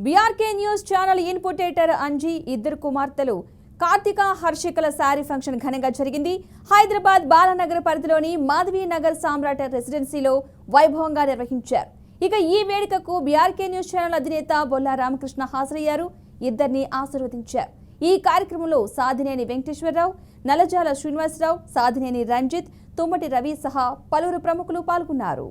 BRK news channel input editor Anji ఇద్దరు కుమార్తెలు Karthika హర్షికల sari function ఘనంగా జరిగింది. హైదరాబాద్ బాలానగర్ పరిధిలోని మాధవి నగర్ సామ్రాట్ రెసిడెన్సీలో వైభవంగా నిర్వహించారు. ఇక ఈ వేడుకకు బీఆర్కే న్యూస్ ఛానల్ అధినేత బొల్లా రామకృష్ణ హాజరయ్యారు. ఇద్దరిని ఆశీర్వదించారు. ఈ కార్యక్రమంలో సాధినేని వెంకటేశ్వరరావు, నల్లజాల శ్రీనివాసరావు, సాధినేని రంజిత్, తుమ్మటి రవి సహా పలువురు ప్రముఖులు పాల్గొన్నారు.